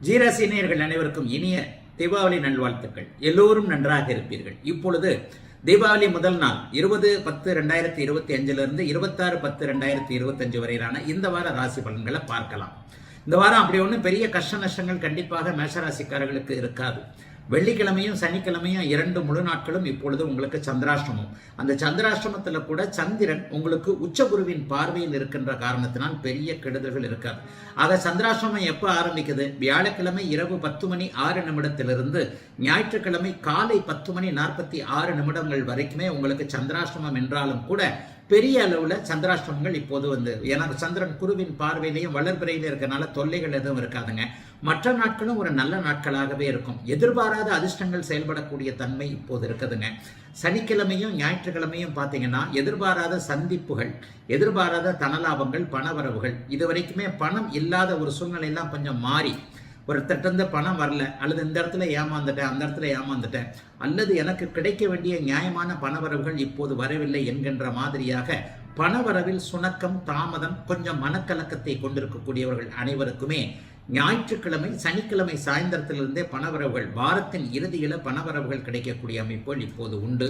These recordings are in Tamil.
ஜீராசி நேயர்கள் அனைவருக்கும் இனிய தீபாவளி நல்வாழ்த்துக்கள். எல்லோரும் நன்றாக இருப்பீர்கள். இப்பொழுது தீபாவளி முதல் நாள் 20/10/2025 26/10/2025 வரையிலான இந்த வார ராசி பலன்களை பார்க்கலாம். இந்த வாரம் அப்படி ஒன்றும் பெரிய கஷ்ட நஷ்டங்கள் கண்டிப்பாக மேஷராசிக்காரர்களுக்கு இருக்காது. வெள்ளிக்கிழமையும் சனிக்கிழமையும் 2 முழு நாட்களும் இப்பொழுது உங்களுக்கு சந்திராஷ்டமம். அந்த சந்திராஷ்டமத்தில் கூட சந்திரன் உங்களுக்கு உச்சகுருவின் பார்வையில் இருக்கின்ற காரணத்தினால் பெரிய கெடுதல்கள் இருக்காது. ஆக சந்திராஷ்டமம் எப்போ ஆரம்பிக்குது? வியாழக்கிழமை இரவு 10:06 ஞாயிற்றுக்கிழமை காலை 10:46 வரைக்குமே உங்களுக்கு சந்திராஷ்டமம் என்றாலும் கூட பெரிய அளவில் சந்திராஷ்டமங்கள் இப்போது ஏன்னா சந்திரன் குருவின் பார்வையிலையும் வளர்பிறையில இருக்கிறனால தொல்லைகள் எதுவும் இருக்காதுங்க. மற்ற நாட்களும் ஒரு நல்ல நாட்களாகவே இருக்கும். எதிர்பாராத அதிர்ஷ்டங்கள் செயல்படக்கூடிய தன்மை இப்போது இருக்குதுங்க. சனிக்கிழமையும் ஞாயிற்றுக்கிழமையும் பார்த்தீங்கன்னா எதிர்பாராத சந்திப்புகள், எதிர்பாராத தனலாபங்கள், பணவரவுகள், இது வரைக்குமே பணம் இல்லாத ஒரு சூழ்நிலையெல்லாம் கொஞ்சம் மாறி ஒருத்தட்ட பணம் வரல, அல்லது இந்த இடத்துல ஏமாந்துட்டேன், அந்த இடத்துல ஏமாந்துட்டேன், அல்லது எனக்கு கிடைக்க வேண்டிய நியாயமான பணவரவுகள் இப்போது வரவில்லை என்கின்ற மாதிரியாக பணவரவில் சுணக்கம், தாமதம், கொஞ்சம் மனக்கலக்கத்தை கொண்டிருக்கக்கூடியவர்கள் அனைவருக்குமே ஞாயிற்றுக்கிழமை சனிக்கிழமை சாயந்தரத்திலிருந்தே பணவரவுகள், வாரத்தின் இறுதியில் பணவரவுகள் கிடைக்கக்கூடிய அமைப்புகள் இப்போது உண்டு.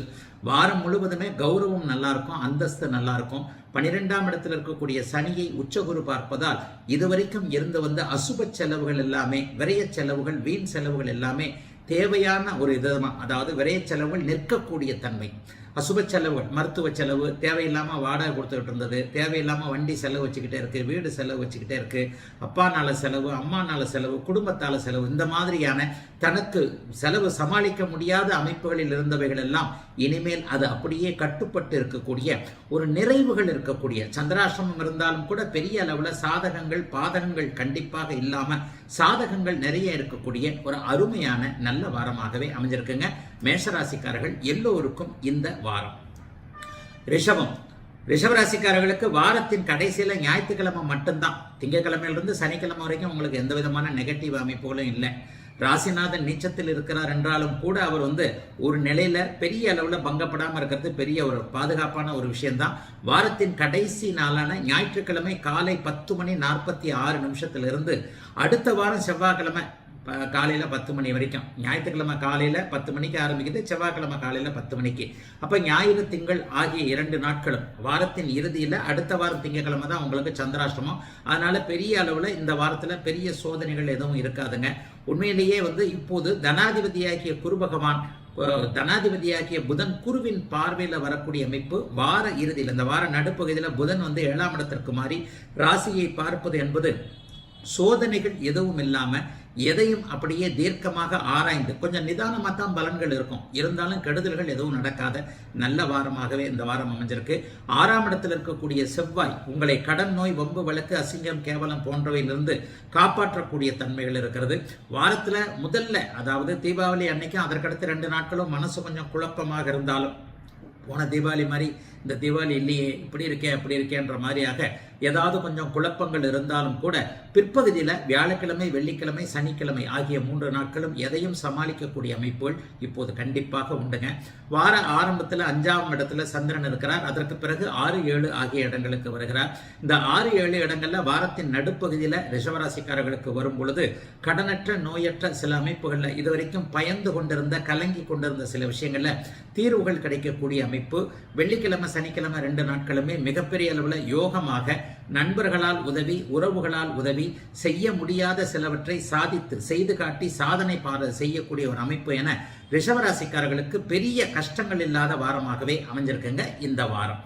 வாரம் முழுவதுமே கௌரவம் நல்லா இருக்கும், அந்தஸ்து நல்லா இருக்கும். 12ஆம் இடத்தில் இருக்கக்கூடிய சனியை உச்சகுரு பார்ப்பதால் இதுவரைக்கும் இருந்து வந்த அசுப செலவுகள் எல்லாமே, விரய செலவுகள், வீண் செலவுகள் எல்லாமே தேவையான ஒரு இதுதான். அதாவது விரைய செலவுகள் நிற்கக்கூடிய தன்மை. அசுப செலவுகள், மருத்துவ செலவு, தேவையில்லாமல் வாடகை கொடுத்துக்கிட்டு இருந்தது, தேவையில்லாமல் வண்டி செலவு வச்சுக்கிட்டே இருக்குது, வீடு செலவு வச்சுக்கிட்டே இருக்குது, அப்பானால செலவு, அம்மானால செலவு, குடும்பத்தால் செலவு, இந்த மாதிரியான தனக்கு செலவு சமாளிக்க முடியாத அமைப்புகளில் இருந்தவைகள் எல்லாம் இனிமேல் அது அப்படியே கட்டுப்பட்டு இருக்கக்கூடிய ஒரு நிறைவுகள் இருக்கக்கூடிய சந்திராசிரமம் இருந்தாலும் கூட பெரிய அளவில் சாதகங்கள் பாதகங்கள் கண்டிப்பாக இல்லாமல் சாதகங்கள் நிறைய இருக்கக்கூடிய ஒரு அருமையான நல்ல வாரமாகவே அமைஞ்சிருக்குங்க. மேஷராசிக்காரர்கள் எல்லோருக்கும் இந்த வாரம். ரிஷபராசிக்காரர்களுக்கு வாரத்தின் கடைசியில் ஞாயிற்றுக்கிழமை மட்டும்தான். திங்கக்கிழமையிலிருந்து சனிக்கிழமை வரைக்கும் உங்களுக்கு எந்த விதமான நெகட்டிவ் அமைப்புகளும் இல்லை. ராசிநாதன் நீச்சத்தில் இருக்கிறார் என்றாலும் கூட அவர் ஒரு நிலையில பெரிய அளவில் பங்கப்படாமல் இருக்கிறது பெரிய ஒரு பாதுகாப்பான ஒரு விஷயம்தான். வாரத்தின் கடைசி நாளான ஞாயிற்றுக்கிழமை காலை 10:46 அடுத்த வாரம் செவ்வாய்க்கிழமை காலையில் 10 மணி வரைக்கும், ஞாயிற்றுக்கிழமை காலையில் 10 மணிக்கு ஆரம்பிக்குது, செவ்வாய்க்கிழமை காலையில் 10 மணிக்கு. அப்போ ஞாயிறு திங்கள் ஆகிய 2 நாட்களும் வாரத்தின் இறுதியில் அடுத்த வாரம் திங்கக்கிழமை தான் உங்களுக்கு சந்திராஷ்டமம். அதனால பெரிய அளவில் இந்த வாரத்தில் பெரிய சோதனைகள் எதுவும் இருக்காதுங்க. உண்மையிலேயே இப்போது தனாதிபதியாகிய குரு பகவான், தனாதிபதியாகிய புதன் குருவின் பார்வையில் வரக்கூடிய அமைப்பு வார இறுதியில், இந்த வார நடுப்பகுதியில் புதன் 7ஆம் இடத்திற்கு மாறி ராசியை பார்ப்பது என்பது சோதனைகள் எதுவும் இல்லாமல் எதையும் அப்படியே தீர்க்கமாக ஆராய்ந்து கொஞ்சம் நிதானமாக தான் பலன்கள் இருக்கும். இருந்தாலும் கெடுதல்கள் எதுவும் நடக்காத நல்ல வாரமாகவே இந்த வாரம் அமைஞ்சிருக்கு. 6ஆம் இடத்தில் இருக்கக்கூடிய செவ்வாய் உங்களை கடன், நோய், வம்பு, வழக்கு, அசிங்கம், கேவலம் போன்றவையிலிருந்து காப்பாற்றக்கூடிய தன்மைகள் இருக்கிறது. வாரத்தில் முதல்ல, அதாவது தீபாவளி அன்னைக்கும் அதற்கடுத்து 2 நாட்களும் மனசு கொஞ்சம் குழப்பமாக இருந்தாலும், போன தீபாவளி மாதிரி இந்த தீபாவளி இல்லையே, இப்படி இருக்கே அப்படி இருக்கேன்ற மாதிரியாக ஏதாவது கொஞ்சம் குழப்பங்கள் இருந்தாலும் கூட பிற்பகுதியில் வியாழக்கிழமை, வெள்ளிக்கிழமை, சனிக்கிழமை ஆகிய 3 நாட்களும் எதையும் சமாளிக்கக்கூடிய அமைப்புகள் இப்போது கண்டிப்பாக உண்டுங்க. வார ஆரம்பத்தில் 5ஆம் இடத்துல சந்திரன் இருக்கிறார். அதற்கு பிறகு 6, 7 ஆகிய இடங்களுக்கு வருகிறார். இந்த 6, 7 இடங்கள்ல வாரத்தின் நடுப்பகுதியில் ரிஷபராசிக்காரர்களுக்கு வரும் பொழுது கடனற்ற, நோயற்ற சில அமைப்புகளில் இதுவரைக்கும் பயந்து கொண்டிருந்த, கலங்கி கொண்டிருந்த சில விஷயங்கள்ல தீர்வுகள் கிடைக்கக்கூடிய அமைப்பு. வெள்ளிக்கிழமை, சனிக்கிழமை 2 நாட்களுமே மிகப்பெரிய அளவில் யோகமாக நண்பர்களால் உதவி, உறவுகளால் உதவி, செய்ய முடியாத சிலவற்றை சாதித்து செய்து காட்டி சாதனை செய்யக்கூடிய ஒரு அமைப்பு என ரிஷபராசிக்காரர்களுக்கு பெரிய கஷ்டங்கள் இல்லாத வாரமாகவே அமைஞ்சிருக்குங்க இந்த வாரம்.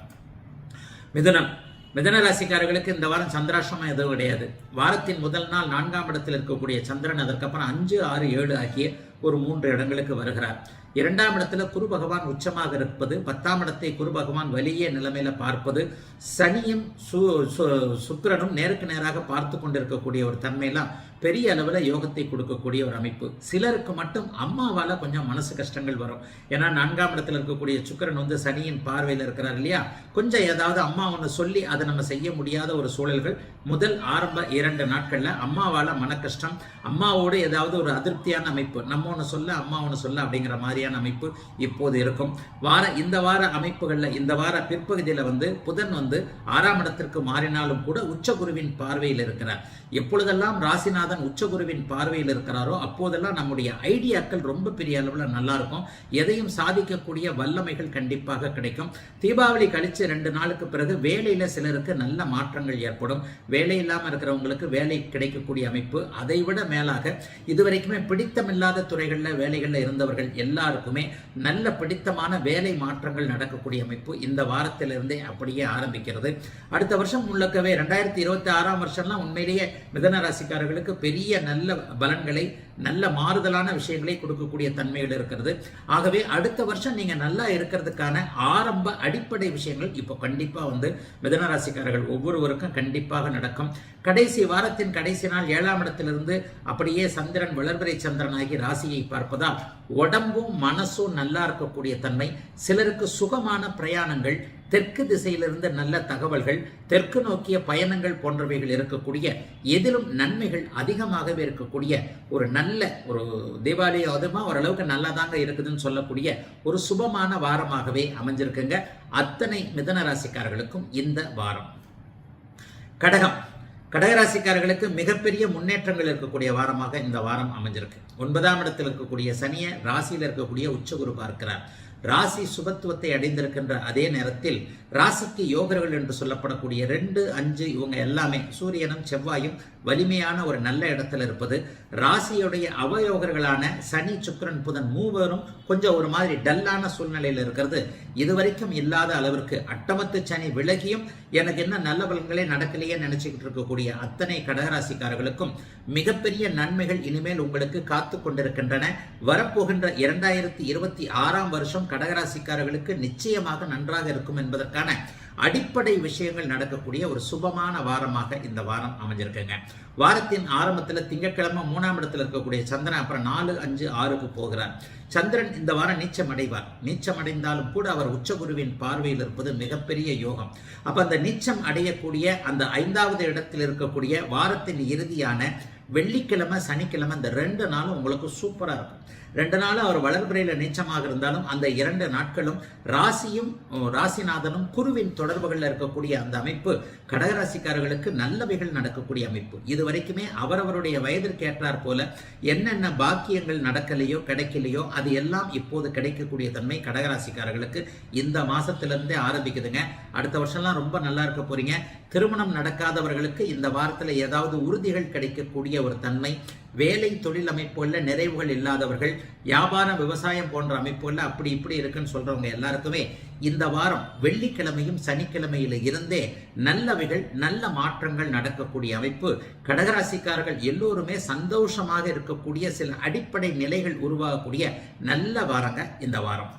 மிதுன ராசிக்காரர்களுக்கு இந்த வாரம் சந்திராஷ்டமம் எதுவும் கிடையாது. வாரத்தின் முதல் நாள் 4ஆம் இடத்தில் இருக்கக்கூடிய சந்திரன் அதற்கப்புறம் 5, 6, 7 ஆகிய ஒரு 3 இடங்களுக்கு வருகிறார். 2ஆம் இடத்துல குரு பகவான் உச்சமாக இருப்பது, 10ஆம் இடத்தை குரு பகவான் வலிய நிலைமையில பார்ப்பது, சனியும் சுக்கிரனும் நேருக்கு நேராக பார்த்து கொண்டிருக்கக்கூடிய ஒரு தன்மையெல்லாம் பெரிய அளவில் யோகத்தை கொடுக்கக்கூடிய ஒரு அமைப்பு. சிலருக்கு மட்டும் அம்மாவால் கொஞ்சம் மனசு கஷ்டங்கள் வரும். ஏன்னா 4ஆம் இடத்துல இருக்கக்கூடிய சுக்கிரன் சனியின் பார்வையில் இருக்கிறார் இல்லையா, கொஞ்சம் ஏதாவது அம்மா ஒன்று சொல்லி அதை நம்ம செய்ய முடியாத ஒரு சூழல்கள் முதல் ஆரம்ப 2 நாட்களில் அம்மாவால் மன கஷ்டம், அம்மாவோடு ஏதாவது ஒரு அதிருப்தியான அமைப்பு, நம்ம ஒன்று சொல்ல அம்மா ஒன்று சொல்ல அப்படிங்கிற மாதிரி மாதிரியான அமைப்பு இப்போது இருக்கும். இந்த வார அமைப்புகளில் இந்த வார பிற்பகுதியில் புதன் 6ஆம் இடத்திற்கு மாறினாலும் கூட உச்சகுருவின் பார்வையில் இருக்கிறார். எப்பொழுதெல்லாம் ராசிநாதன் உச்சகுருவின் பார்வையில் இருக்கிறாரோ அப்போதெல்லாம் நம்முடைய ஐடியாக்கள் ரொம்ப பெரிய அளவில் நல்லா இருக்கும். எதையும் சாதிக்கக்கூடிய வல்லமைகள் கண்டிப்பாக கிடைக்கும். தீபாவளி கழிச்சு 2 நாளுக்கு பிறகு வேலையில சிலருக்கு நல்ல மாற்றங்கள் ஏற்படும். வேலை இல்லாமல் இருக்கிறவங்களுக்கு வேலை கிடைக்கக்கூடிய அமைப்பு. அதைவிட மேலாக இதுவரைக்குமே பிடித்தமில்லாத துறைகளில் வேலைகளில் இருந்தவர்கள் எல்லாருக்குமே நல்ல பிடித்தமான வேலை மாற்றங்கள் நடக்கக்கூடிய அமைப்பு இந்த வாரத்திலிருந்தே அப்படியே ஆரம்பிக்கிறது. அடுத்த வருஷம் முழுக்கவே 2026ஆம் வருஷம்லாம் உண்மையிலேயே மிதன ராசிக்காரர்களுக்கு பெரிய நல்ல பலன்களை நல்ல மாறுதலான விஷயங்களை கொடுக்கக்கூடிய தன்மைகள் இருக்கிறது. ஆகவே அடுத்த வருஷம் நீங்க நல்லா இருக்கிறதுக்கான ஆரம்ப அடிப்படை விஷயங்கள் இப்போ கண்டிப்பா மிதன ராசிக்காரர்கள் ஒவ்வொருவருக்கும் கண்டிப்பாக நடக்கும். கடைசி வாரத்தின் கடைசி நாள் 7ஆம் இடத்திலிருந்து அப்படியே சந்திரன் வளர்பிறை சந்திரனாகி ராசியை பார்ப்பதால் உடம்பும் மனசும் நல்லா இருக்கக்கூடிய தன்மை. சிலருக்கு சுகமான பிரயாணங்கள், தெற்கு திசையிலிருந்து நல்ல தகவல்கள், தெற்கு நோக்கிய பயணங்கள் போன்றவைகள் இருக்கக்கூடிய எதிலும் நன்மைகள் அதிகமாகவே இருக்கக்கூடிய ஒரு நல்ல ஒரு தீபாவளி அதுமா ஓரளவுக்கு நல்லதாங்க இருக்குதுன்னு சொல்லக்கூடிய ஒரு சுபமான வாரமாகவே அமைஞ்சிருக்குங்க அத்தனை மிதன ராசிக்காரர்களுக்கும் இந்த வாரம். கடகராசிக்காரர்களுக்கு மிகப்பெரிய முன்னேற்றங்கள் இருக்கக்கூடிய வாரமாக இந்த வாரம் அமைஞ்சிருக்கு. 9ஆம் இடத்தில் இருக்கக்கூடிய சனியை ராசியில் இருக்கக்கூடிய உச்சகுரு பார்க்கிறார். ராசி சுபத்துவத்தை அடைந்திருக்கின்ற அதே நேரத்தில் ராசிக்கு யோகர்கள் என்று சொல்லப்படக்கூடிய 2, 5 இவங்க எல்லாமே சூரியனும் செவ்வாயும் வலிமையான ஒரு நல்ல இடத்துல இருப்பது. ராசியுடைய அவயோகர்களான சனி, சுக்கிரன், புதன் மூவரும் கொஞ்சம் ஒரு மாதிரி டல்லான சூழ்நிலையில் இருக்கிறது. இதுவரைக்கும் இல்லாத அளவிற்கு அட்டமத்து சனி விலகியும் எனக்கு என்ன நல்ல பலன்களே நடக்கலையே நினைச்சுக்கிட்டு இருக்கக்கூடிய அத்தனை கடகராசிக்காரர்களுக்கும் மிகப்பெரிய நன்மைகள் இனிமேல் உங்களுக்கு காத்து கொண்டிருக்கின்றன. வரப்போகின்ற 2026ஆம் வருஷம் கடகராசிக்காரர்களுக்கு நிச்சயமாக நன்றாக இருக்கும் என்பதற்கான அடிப்படை விஷயங்கள் நடக்கக்கூடிய ஒரு சுபமான வாரமாக இந்த வாரம் அமைஞ்சிருக்குங்க. வாரத்தின் ஆரம்பத்தில் திங்கட்கிழமை 3ஆம் இடத்தில் இருக்கக்கூடிய சந்திரன் அப்புறம் 4, 5, 6க்கு போகிறார். சந்திரன் இந்த வாரம் நீச்சம் அடைவார். நீச்சம் அடைந்தாலும் கூட அவர் உச்சகுருவின் பார்வையில் இருப்பது மிகப்பெரிய யோகம். அப்ப அந்த நீச்சம் அடையக்கூடிய அந்த 5வது இடத்தில் இருக்கக்கூடிய வாரத்தின் இறுதியான வெள்ளிக்கிழமை, சனிக்கிழமை இந்த 2 நாளும் உங்களுக்கு சூப்பரா இருக்கும். 2 நாளும் அவர் வளர்பிறையில் நீச்சமாக இருந்தாலும் அந்த 2 நாட்களும் ராசியும் ராசிநாதனும் குருவின் தொடர்புகளில் இருக்கக்கூடிய அந்த அமைப்பு கடகராசிக்காரர்களுக்கு நல்லவைகள் நடக்கக்கூடிய அமைப்பு. இது வரைக்குமே அவரவருடைய வயதிற்கு ஏற்றார் போல என்னென்ன பாக்கியங்கள் நடக்கலையோ கிடைக்கலையோ அது எல்லாம் இப்போது கிடைக்கக்கூடிய தன்மை கடகராசிக்காரர்களுக்கு இந்த மாசத்திலிருந்தே ஆரம்பிக்குதுங்க. அடுத்த வருஷம்லாம் ரொம்ப நல்லா இருக்க போறீங்க. திருமணம் நடக்காதவர்களுக்கு இந்த வாரத்தில் ஏதாவது உறுதிகள் கிடைக்கக்கூடிய ஒரு தன்மை. வேலை தொழில் அமைப்புகளில் நிறைவுகள் இல்லாதவர்கள், வியாபாரம் விவசாயம் போன்ற அமைப்புகளில் அப்படி இப்படி இருக்குன்னு சொல்றவங்க எல்லாருக்குமே இந்த வாரம் வெள்ளிக்கிழமையும் சனிக்கிழமையில இருந்தே நல்லவைகள் நல்ல மாற்றங்கள் நடக்கக்கூடிய அமைப்பு. கடகராசிக்காரர்கள் எல்லோருமே சந்தோஷமாக இருக்கக்கூடிய சில அடிப்படை நிலைகள் உருவாகக்கூடிய நல்ல வாரங்க இந்த வாரம்.